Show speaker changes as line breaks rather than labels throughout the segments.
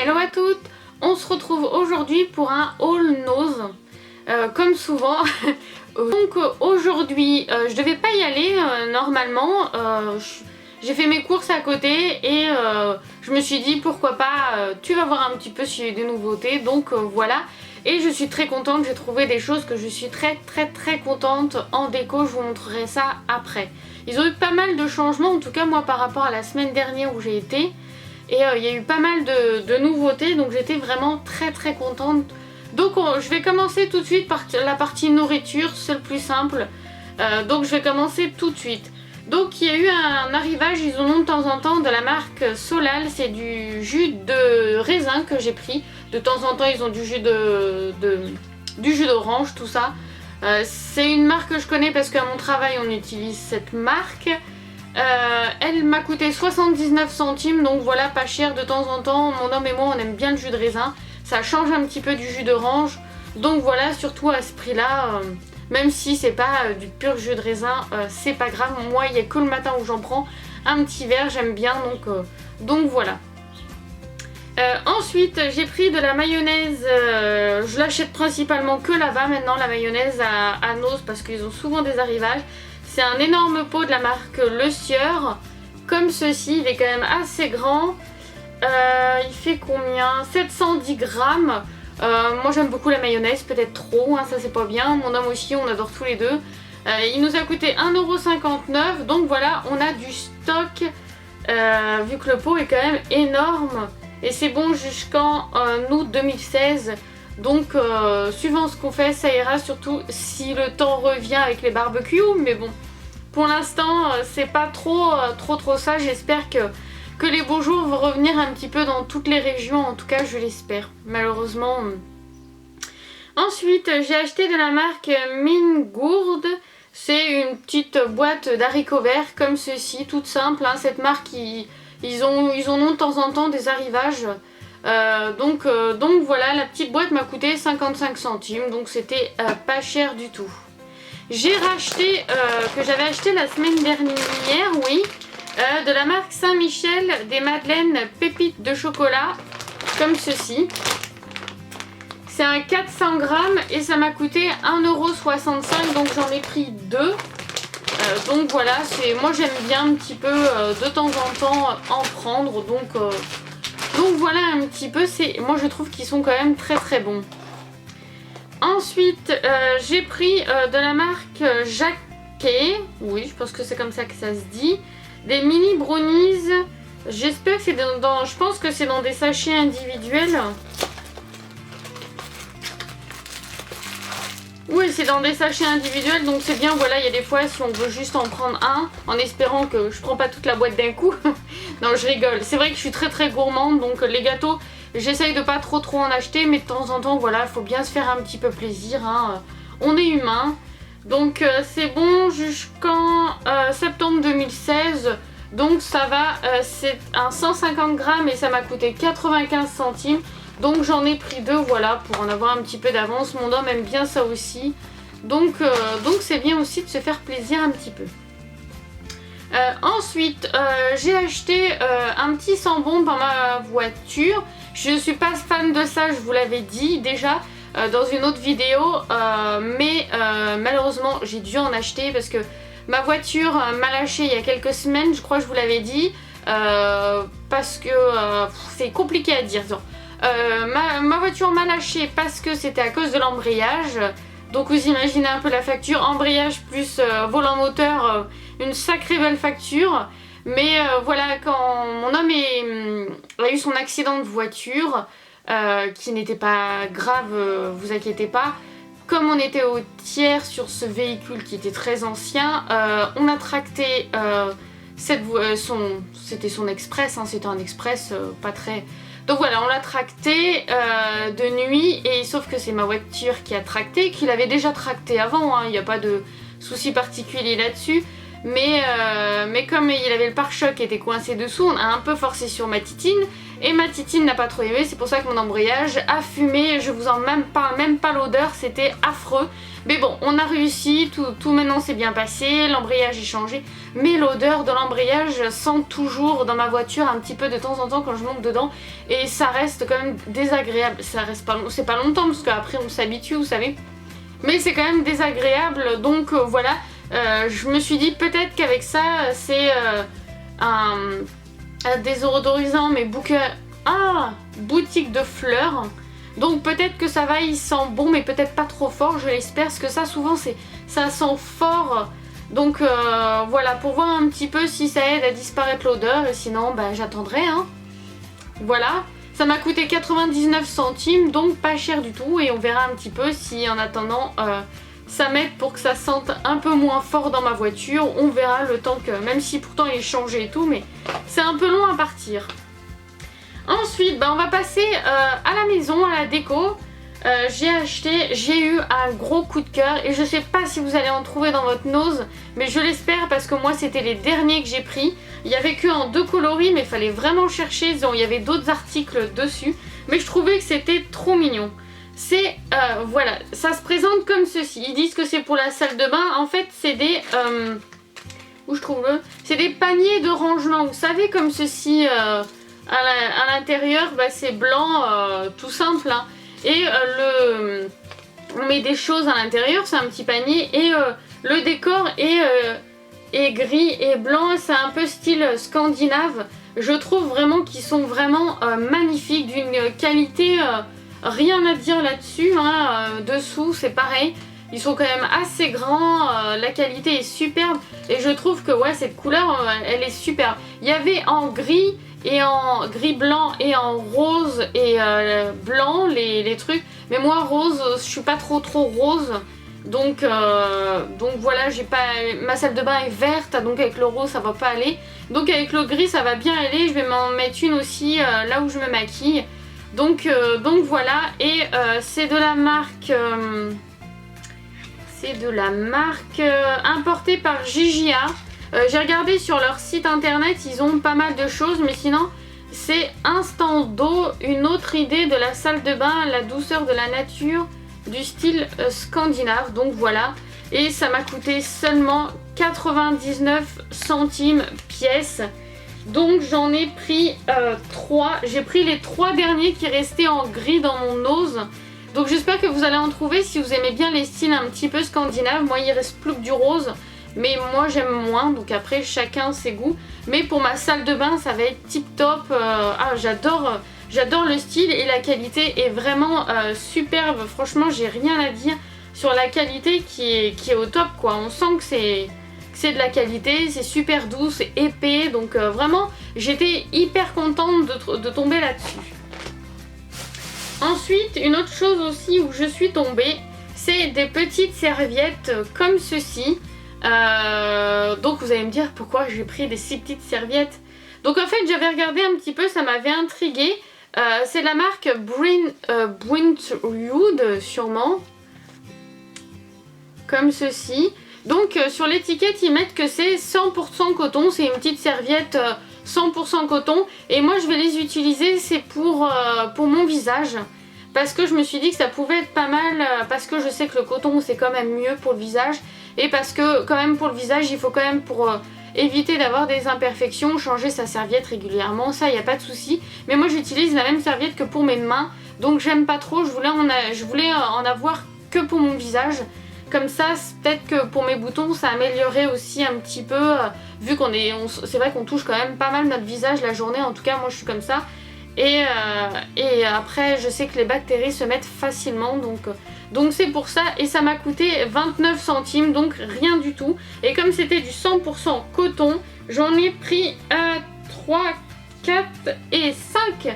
Hello à toutes. On se retrouve aujourd'hui pour un haul nose, comme souvent. Donc aujourd'hui, je devais pas y aller normalement. J'ai fait mes courses à côté et je me suis dit pourquoi pas, tu vas voir un petit peu s'il y a des nouveautés. Donc voilà. Et je suis très contente, j'ai trouvé des choses que je suis très contente en déco. Je vous montrerai ça après. Ils ont eu pas mal de changements, en tout cas moi par rapport à la semaine dernière où j'ai été. Et il y a eu pas mal de nouveautés, donc j'étais vraiment très contente. Donc je vais commencer tout de suite par la partie nourriture, c'est le plus simple. Donc je vais commencer tout de suite. Donc il y a eu un arrivage, ils en ont de temps en temps, de la marque Solal. C'est du jus de raisin que j'ai pris. De temps en temps ils ont du jus d'orange, tout ça. C'est une marque que je connais parce qu'à mon travail on utilise cette marque. Elle m'a coûté 79 centimes, donc voilà, pas cher. De temps en temps, mon homme et moi on aime bien le jus de raisin. Ça change un petit peu du jus d'orange. Donc voilà, surtout à ce prix là, même si c'est pas du pur jus de raisin, c'est pas grave. Moi il n'y a que le matin où j'en prends un petit verre, j'aime bien, donc voilà. Ensuite j'ai pris de la mayonnaise, je l'achète principalement que là-bas maintenant, la mayonnaise à Noz, parce qu'ils ont souvent des arrivages. C'est un énorme pot de la marque Le Sieur, comme ceci, il est quand même assez grand. Il fait combien? 710 grammes. Moi j'aime beaucoup la mayonnaise, peut-être trop, hein, ça c'est pas bien. Mon homme aussi, on adore tous les deux. Il nous a coûté 1,59 €, donc voilà, on a du stock, vu que le pot est quand même énorme. Et c'est bon jusqu'en août 2016. Donc suivant ce qu'on fait, ça ira, surtout si le temps revient avec les barbecues. Mais bon, pour l'instant c'est pas trop ça. J'espère que les beaux jours vont revenir un petit peu dans toutes les régions. En tout cas je l'espère, malheureusement. Ensuite j'ai acheté de la marque Mingourde. C'est une petite boîte d'haricots verts comme ceci, toute simple, hein. Cette marque ils en ont de temps en temps des arrivages. Donc voilà, la petite boîte m'a coûté 55 centimes, donc c'était pas cher du tout. J'ai racheté, que j'avais acheté la semaine dernière, oui, de la marque Saint-Michel, des madeleines pépites de chocolat, comme ceci. C'est un 400 grammes et ça m'a coûté 1,65 €, donc j'en ai pris deux. Donc voilà, moi j'aime bien un petit peu de temps en temps en prendre, donc voilà un petit peu, moi je trouve qu'ils sont quand même très bons. Ensuite j'ai pris de la marque Jacquet, oui je pense que c'est comme ça que ça se dit, des mini brownies. J'espère que c'est je pense que c'est dans des sachets individuels. Oui, c'est dans des sachets individuels, donc c'est bien. Voilà, il y a des fois si on veut juste en prendre un, en espérant que je prends pas toute la boîte d'un coup. Non, je rigole. C'est vrai que je suis très gourmande, donc les gâteaux, j'essaye de pas trop en acheter, mais de temps en temps, voilà, il faut bien se faire un petit peu plaisir, hein. On est humain. Donc c'est bon jusqu'en septembre 2016. Donc ça va, c'est un 150 grammes et ça m'a coûté 95 centimes. Donc j'en ai pris deux, voilà, pour en avoir un petit peu d'avance. Mon homme aime bien ça aussi. Donc c'est bien aussi de se faire plaisir un petit peu. Ensuite, j'ai acheté un petit sambon dans ma voiture. Je ne suis pas fan de ça, je vous l'avais dit déjà dans une autre vidéo. Mais malheureusement, j'ai dû en acheter parce que ma voiture m'a lâché il y a quelques semaines, je crois que je vous l'avais dit. Parce que c'est compliqué à dire. Ma voiture m'a lâché parce que c'était à cause de l'embrayage. Donc vous imaginez un peu la facture, embrayage plus volant moteur, une sacrée belle facture. Mais voilà, quand mon homme a eu son accident de voiture, qui n'était pas grave, vous inquiétez pas. Comme on était au tiers sur ce véhicule qui était très ancien, on a tracté c'était son express, hein, c'était un express pas très... Donc voilà, on l'a tracté de nuit, et sauf que c'est ma voiture qui a tracté, qu'il avait déjà tracté avant, hein, il n'y a pas de souci particulier là-dessus. mais comme il avait le pare-choc qui était coincé dessous, on a un peu forcé sur ma titine et ma titine n'a pas trop aimé, c'est pour ça que mon embrayage a fumé, je vous en parle même pas l'odeur, c'était affreux. Mais bon, on a réussi, tout maintenant s'est bien passé, l'embrayage est changé, mais l'odeur de l'embrayage sent toujours dans ma voiture un petit peu de temps en temps quand je monte dedans et ça reste quand même désagréable. Ça reste pas, c'est pas longtemps parce qu'après on s'habitue, vous savez, mais c'est quand même désagréable, donc voilà. Je me suis dit peut-être qu'avec ça c'est un désodorisant mais boutique de fleurs. Donc peut-être que ça va, il sent bon mais peut-être pas trop fort, je l'espère, parce que ça souvent ça sent fort. Donc voilà, pour voir un petit peu si ça aide à disparaître l'odeur, et sinon bah, j'attendrai hein. Voilà, ça m'a coûté 99 centimes, donc pas cher du tout, et on verra un petit peu si en attendant ça m'aide pour que ça sente un peu moins fort dans ma voiture. On verra le temps que, même si pourtant il est changé et tout, mais c'est un peu long à partir. Ensuite, bah, on va passer à la maison, à la déco. J'ai eu un gros coup de cœur et je sais pas si vous allez en trouver dans votre nose, mais je l'espère parce que moi c'était les derniers que j'ai pris. Il y avait que en 2 coloris mais il fallait vraiment chercher, il y avait d'autres articles dessus, mais je trouvais que c'était trop mignon. C'est, voilà, ça se présente comme ceci. Ils disent que c'est pour la salle de bain, en fait c'est des... où je trouve le... C'est des paniers de rangement, vous savez, comme ceci... à l'intérieur, bah, c'est blanc, tout simple hein. Et on met des choses à l'intérieur, c'est un petit panier, et le décor est gris et blanc, c'est un peu style scandinave. Je trouve vraiment qu'ils sont vraiment magnifiques, d'une qualité, rien à dire là-dessus hein. Dessous c'est pareil, ils sont quand même assez grands, la qualité est superbe, et je trouve que ouais, cette couleur elle est superbe. Il y avait en gris et en gris blanc et en rose et blanc les trucs, mais moi rose je suis pas trop rose, donc voilà, j'ai pas, ma salle de bain est verte, donc avec le rose ça va pas aller, donc avec le gris ça va bien aller. Je vais m'en mettre une aussi là où je me maquille, donc voilà. Et c'est de la marque importée par Gigia. J'ai regardé sur leur site internet, ils ont pas mal de choses, mais sinon c'est Instant d'eau, une autre idée de la salle de bain, la douceur de la nature, du style scandinave, donc voilà. Et ça m'a coûté seulement 99 centimes pièce, donc j'en ai pris 3, j'ai pris les 3 derniers qui restaient en gris dans mon nose. Donc j'espère que vous allez en trouver si vous aimez bien les styles un petit peu scandinaves. Moi il reste plus que du rose, mais moi j'aime moins, donc après chacun ses goûts. Mais pour ma salle de bain ça va être tip top. J'adore le style et la qualité est vraiment superbe. Franchement j'ai rien à dire sur la qualité qui est au top quoi. On sent que c'est de la qualité, c'est super doux, c'est épais, donc vraiment j'étais hyper contente de tomber là-dessus. Ensuite, une autre chose aussi où je suis tombée, c'est des petites serviettes comme ceci. Donc vous allez me dire pourquoi j'ai pris des si petites serviettes. Donc en fait j'avais regardé un petit peu, ça m'avait intriguée. C'est la marque Brintwood sûrement. Comme ceci. Donc sur l'étiquette ils mettent que c'est 100% coton, c'est une petite serviette 100% coton. Et moi je vais les utiliser, c'est pour mon visage. Parce que je me suis dit que ça pouvait être pas mal, parce que je sais que le coton c'est quand même mieux pour le visage. Et parce que quand même pour le visage il faut quand même pour éviter d'avoir des imperfections, changer sa serviette régulièrement, ça il n'y a pas de souci. Mais moi j'utilise la même serviette que pour mes mains, donc j'aime pas trop, je voulais en avoir que pour mon visage. Comme ça, peut-être que pour mes boutons, ça améliorerait aussi un petit peu, vu c'est vrai qu'on touche quand même pas mal notre visage la journée, en tout cas moi je suis comme ça. Et après, je sais que les bactéries se mettent facilement, donc c'est pour ça. Et ça m'a coûté 29 centimes, donc rien du tout. Et comme c'était du 100% coton, j'en ai pris 3, 4 et 5.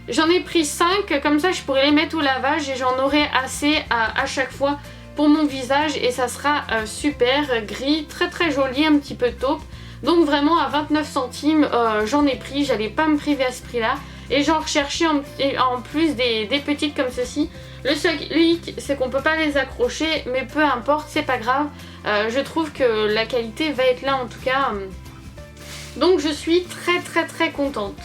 J'en ai pris 5, comme ça je pourrais les mettre au lavage et j'en aurai assez à chaque fois pour mon visage, et ça sera super gris, très joli, un petit peu taupe. Donc vraiment à 29 centimes j'en ai pris, j'allais pas me priver à ce prix là. et j'en recherchais en plus des petites comme ceci. Le seul hic, c'est qu'on peut pas les accrocher, mais peu importe, c'est pas grave. Je trouve que la qualité va être là en tout cas. Donc je suis très contente.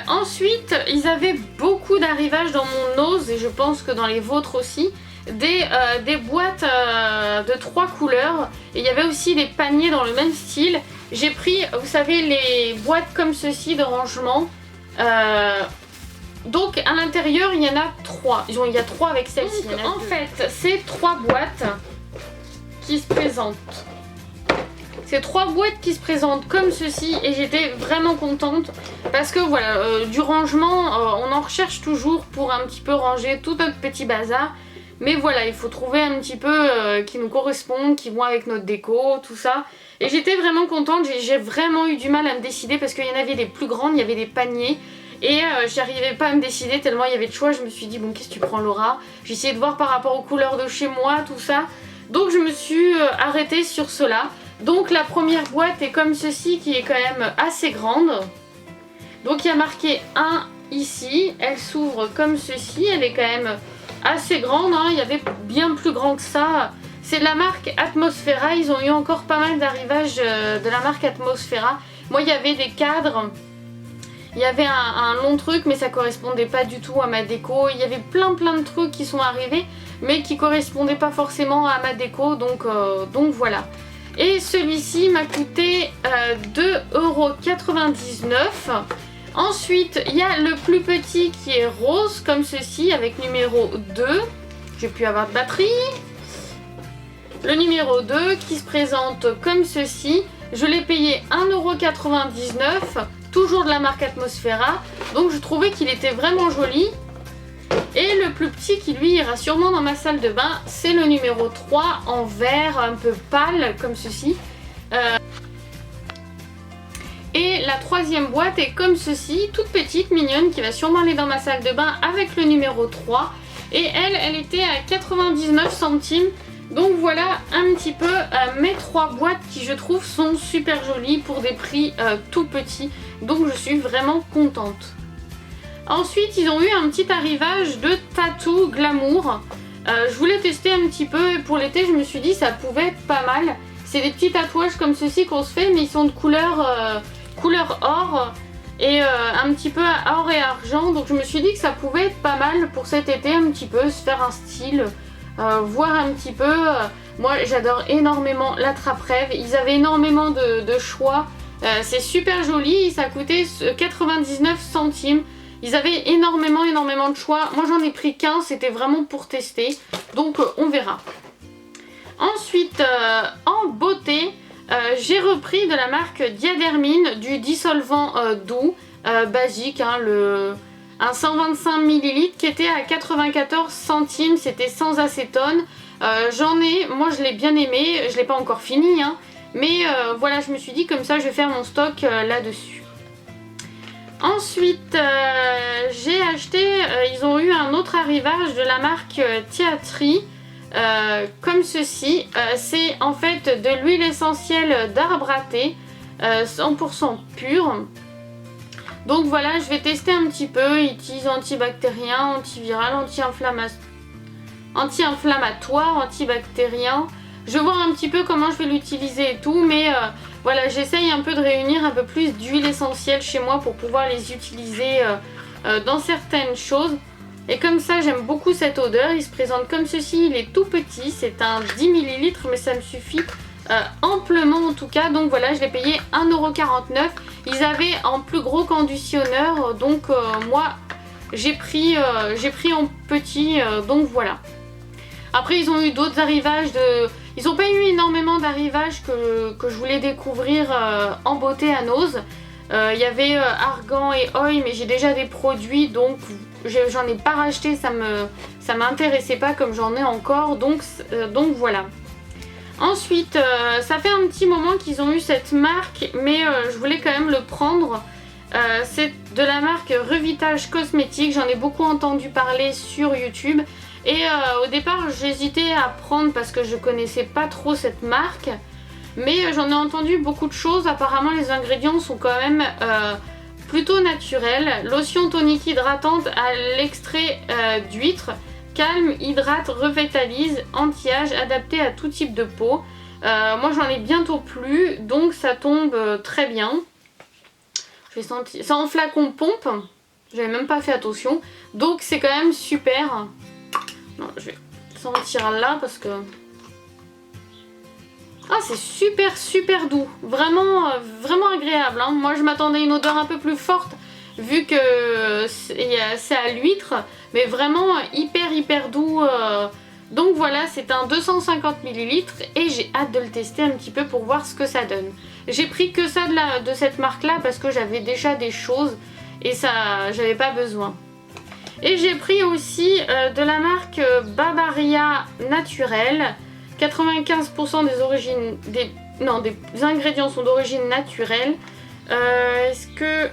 Ensuite, ils avaient beaucoup d'arrivages dans mon Nose, et je pense que dans les vôtres aussi, des boîtes de 3 couleurs. Et il y avait aussi des paniers dans le même style. J'ai pris, vous savez, les boîtes comme ceci de rangement. Donc à l'intérieur, il y en a 3. Il y a 3 avec celle-ci. En fait, c'est 3 boîtes qui se présentent. C'est 3 boîtes qui se présentent comme ceci et j'étais vraiment contente parce que voilà, du rangement, on en recherche toujours pour un petit peu ranger tout notre petit bazar. Mais voilà, il faut trouver un petit peu qui nous correspondent, qui vont avec notre déco, tout ça. Et j'étais vraiment contente, j'ai vraiment eu du mal à me décider parce qu'il y en avait des plus grandes, il y avait des paniers. Et j'arrivais pas à me décider tellement il y avait de choix. Je me suis dit, bon, qu'est-ce que tu prends, Laura? J'ai essayé de voir par rapport aux couleurs de chez moi, tout ça. Donc je me suis arrêtée sur cela. Donc la première boîte est comme ceci, qui est quand même assez grande. Donc il y a marqué 1 ici. Elle s'ouvre comme ceci. Elle est quand même assez grande, hein. Il y avait bien plus grand que ça. C'est de la marque Atmosfera. Ils ont eu encore pas mal d'arrivages de la marque Atmosfera. Moi, il y avait des cadres. Il y avait un long truc, mais ça correspondait pas du tout à ma déco. Il y avait plein de trucs qui sont arrivés, mais qui correspondaient pas forcément à ma déco. Donc voilà. Et celui-ci m'a coûté 2,99 €. Ensuite, il y a le plus petit qui est rose, comme ceci, avec numéro 2. J'ai pu avoir de batterie. Le numéro 2 qui se présente comme ceci. Je l'ai payé 1,99 €, toujours de la marque Atmosfera. Donc je trouvais qu'il était vraiment joli. Et le plus petit qui lui ira sûrement dans ma salle de bain, c'est le numéro 3 en vert un peu pâle comme ceci. Et la troisième boîte est comme ceci, toute petite, mignonne, qui va sûrement aller dans ma salle de bain avec le numéro 3. Et elle était à 99 centimes. Donc voilà un petit peu mes 3 boîtes qui je trouve sont super jolies pour des prix tout petits. Donc je suis vraiment contente. Ensuite, ils ont eu un petit arrivage de Tattoo Glamour. Je voulais tester un petit peu et pour l'été, je me suis dit ça pouvait être pas mal. C'est des petits tatouages comme ceci qu'on se fait, mais ils sont de couleur or et un petit peu or et argent. Donc je me suis dit que ça pouvait être pas mal pour cet été, un petit peu, se faire un style, voir un petit peu. Moi, j'adore énormément l'attrape-rêve. Ils avaient énormément de choix. C'est super joli. Ça coûtait 99 centimes. Ils avaient énormément de choix. Moi j'en ai pris qu'un, c'était vraiment pour tester. Donc on verra. Ensuite, en beauté, j'ai repris de la marque Diadermine du dissolvant doux, basique, hein, un 125 ml qui était à 94 centimes, c'était sans acétone. Moi je l'ai bien aimé, je ne l'ai pas encore fini, hein, mais voilà, je me suis dit comme ça je vais faire mon stock là-dessus. Ensuite, j'ai acheté, ils ont eu un autre arrivage de la marque Teatri, comme ceci. C'est en fait de l'huile essentielle d'arbre à thé, 100% pure. Donc voilà, je vais tester un petit peu. Ils utilisent antibactérien, antiviral, anti-inflammatoire, antibactérien. Je vais voir un petit peu comment je vais l'utiliser et tout, mais voilà, j'essaye un peu de réunir un peu plus d'huile essentielle chez moi pour pouvoir les utiliser dans certaines choses. Et comme ça, j'aime beaucoup cette odeur. Il se présente comme ceci, il est tout petit, c'est un 10 ml, mais ça me suffit amplement en tout cas. Donc voilà, je l'ai payé 1,49 €. Ils avaient en plus gros conditionneur, donc moi j'ai pris en petit, donc voilà. Après, ils ont eu d'autres arrivages Ils n'ont pas eu énormément d'arrivages que je voulais découvrir en beauté à Nose. Il y avait Argan et Oi, mais j'ai déjà des produits, donc j'en ai pas racheté, ça m'intéressait pas comme j'en ai encore, donc voilà. Ensuite, ça fait un petit moment qu'ils ont eu cette marque, mais je voulais quand même le prendre. C'est de la marque Revitage Cosmétique, j'en ai beaucoup entendu parler sur YouTube. Et au départ j'hésitais à prendre parce que je connaissais pas trop cette marque, mais j'en ai entendu beaucoup de choses. Apparemment les ingrédients sont quand même plutôt naturel. Lotion tonique hydratante à l'extrait d'huître. Calme, hydrate, revitalise, anti-âge, adapté à tout type de peau. Moi j'en ai bientôt plus, donc ça tombe très bien. Je vais sentir. C'est en flacon pompe, j'avais même pas fait attention, donc c'est quand même super. Non, je vais sentir là parce que... Ah, c'est super doux, vraiment, vraiment agréable, hein. Moi je m'attendais à une odeur un peu plus forte vu que c'est à l'huître, mais vraiment hyper doux. Donc voilà, c'est un 250 ml et j'ai hâte de le tester un petit peu pour voir ce que ça donne. J'ai pris que ça de cette marque là parce que j'avais déjà des choses et ça, j'avais pas besoin. Et j'ai pris aussi de la marque Barbaria Naturelle. 95% des ingrédients sont d'origine naturelle. Est-ce que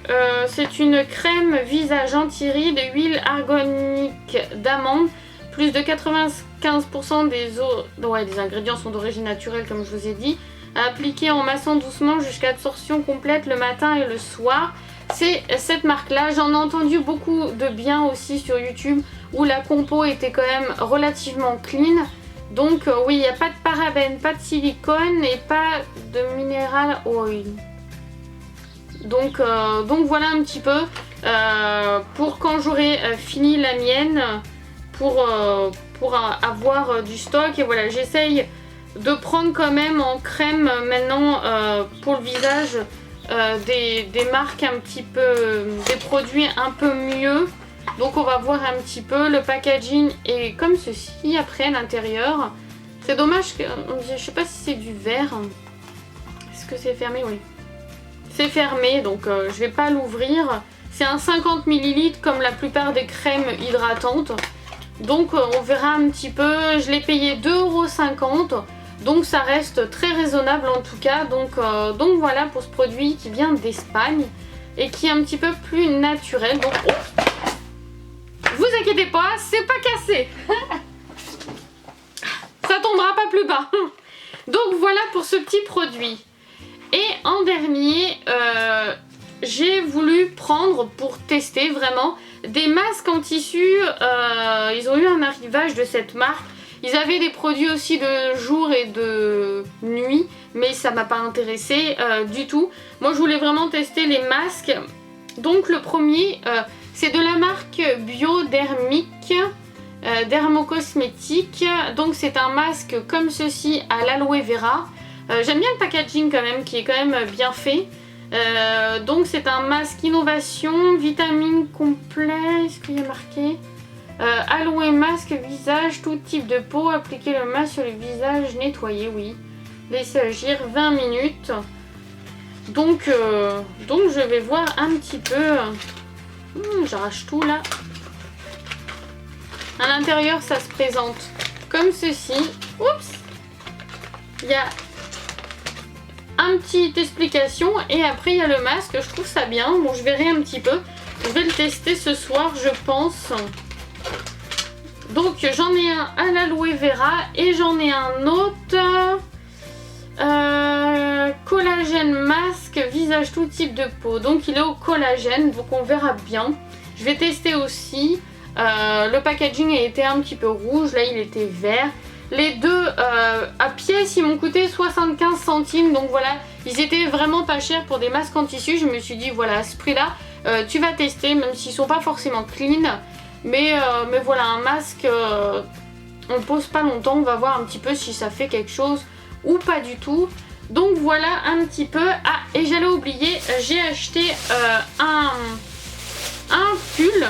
c'est une crème visage anti-rides, huile argonique d'amande, plus de 95% des ingrédients sont d'origine naturelle comme je vous ai dit, à appliquer en massant doucement jusqu'à absorption complète le matin et le soir. C'est cette marque là, j'en ai entendu beaucoup de bien aussi sur YouTube où la compo était quand même relativement clean. Donc oui, il n'y a pas de parabènes, pas de silicone et pas de mineral oil. Donc voilà un petit peu pour quand j'aurai fini la mienne pour avoir du stock. Et voilà, j'essaye de prendre quand même en crème maintenant pour le visage des marques un petit peu, des produits un peu mieux. Donc on va voir un petit peu, le packaging est comme ceci après à l'intérieur. C'est dommage que, je sais pas si c'est du verre. Est-ce que c'est fermé? Oui. C'est fermé, donc je vais pas l'ouvrir. C'est un 50 ml comme la plupart des crèmes hydratantes. Donc on verra un petit peu. Je l'ai payé 2,50 €. Donc ça reste très raisonnable en tout cas. Donc voilà pour ce produit qui vient d'Espagne et qui est un petit peu plus naturel. Donc vous inquiétez pas, c'est pas cassé. Ça tombera pas plus bas. Donc voilà pour ce petit produit. Et en dernier, j'ai voulu prendre pour tester vraiment des masques en tissu. Ils ont eu un arrivage de cette marque. Ils avaient des produits aussi de jour et de nuit, mais ça m'a pas intéressé du tout. Moi je voulais vraiment tester les masques. Donc le premier, c'est de la marque Biodermique, Dermocosmétique. Donc c'est un masque comme ceci à l'aloe vera. J'aime bien le packaging quand même, qui est quand même bien fait. Donc c'est un masque innovation, vitamine complet, est-ce qu'il y a marqué aloe masque visage, tout type de peau, appliquer le masque sur le visage, nettoyer, oui. Laisser agir 20 minutes. Donc je vais voir un petit peu. J'arrache tout là. À l'intérieur ça se présente comme ceci. Oups. Il y a une petite explication et après il y a le masque. Je trouve ça bien. Bon, je verrai un petit peu. Je vais le tester ce soir, je pense. Donc j'en ai un à l'aloe vera et j'en ai un autre collagène masque visage tout type de peau. Donc il est au collagène, donc on verra bien. Je vais tester aussi. Le packaging a été un petit peu rouge, là il était vert. Les deux à pièce ils m'ont coûté 75 centimes, donc voilà, ils étaient vraiment pas chers pour des masques en tissu. Je me suis dit voilà, à ce prix là tu vas tester, même s'ils sont pas forcément clean, mais voilà, un masque on le pose pas longtemps, on va voir un petit peu si ça fait quelque chose ou pas du tout. Donc voilà un petit peu. Ah, et j'allais oublier, j'ai acheté un pull,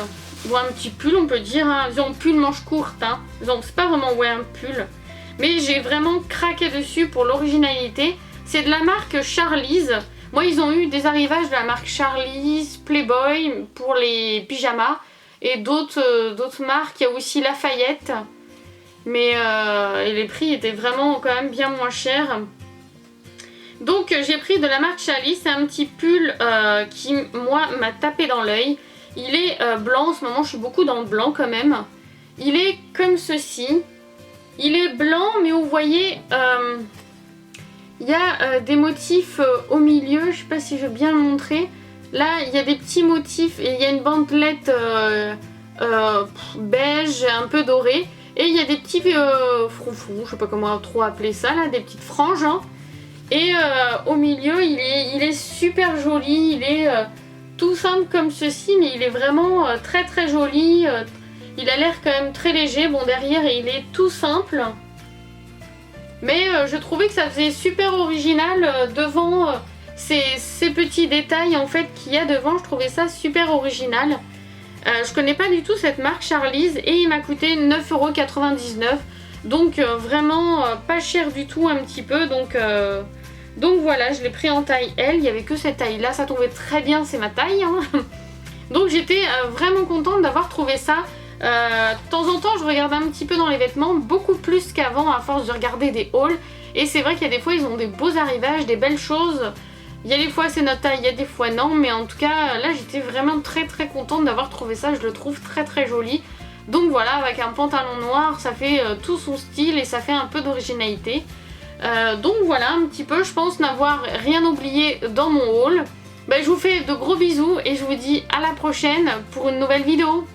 ou un petit pull on peut dire, hein. Disons pull manche courte, hein. Donc c'est pas vraiment un pull, mais j'ai vraiment craqué dessus pour l'originalité. C'est de la marque Charlize. Moi ils ont eu des arrivages de la marque Charlize, Playboy pour les pyjamas et d'autres marques. Il y a aussi Lafayette, mais et les prix étaient vraiment quand même bien moins chers. Donc j'ai pris de la marque Charlize. C'est un petit pull qui moi m'a tapé dans l'œil. Il est blanc, en ce moment je suis beaucoup dans le blanc quand même. Il est comme ceci. Il est blanc mais vous voyez il y a des motifs au milieu. Je sais pas si je vais bien le montrer. Là, il y a des petits motifs et il y a une bandelette beige, un peu dorée. Et il y a des petits froufrous, je sais pas comment trop appeler ça, là, des petites franges. Hein. Et au milieu, il est super joli, il est tout simple comme ceci, mais il est vraiment très très joli. Il a l'air quand même très léger. Bon, derrière, il est tout simple. Mais je trouvais que ça faisait super original devant ces petits détails en fait qu'il y a devant. Je trouvais ça super original. Je connais pas du tout cette marque Charlize et il m'a coûté 9,99 €. Donc vraiment pas cher du tout un petit peu. Donc voilà, je l'ai pris en taille L. Il n'y avait que cette taille là, ça tombait très bien, c'est ma taille. Hein. Donc j'étais vraiment contente d'avoir trouvé ça. De temps en temps je regarde un petit peu dans les vêtements, beaucoup plus qu'avant à force de regarder des hauls. Et c'est vrai qu'il y a des fois ils ont des beaux arrivages, des belles choses. Il y a des fois c'est notre taille, il y a des fois non. Mais en tout cas là j'étais vraiment très très contente d'avoir trouvé ça. Je le trouve très très joli. Donc voilà, avec un pantalon noir ça fait tout son style et ça fait un peu d'originalité. Donc voilà un petit peu, je pense n'avoir rien oublié dans mon haul. Je vous fais de gros bisous et je vous dis à la prochaine pour une nouvelle vidéo.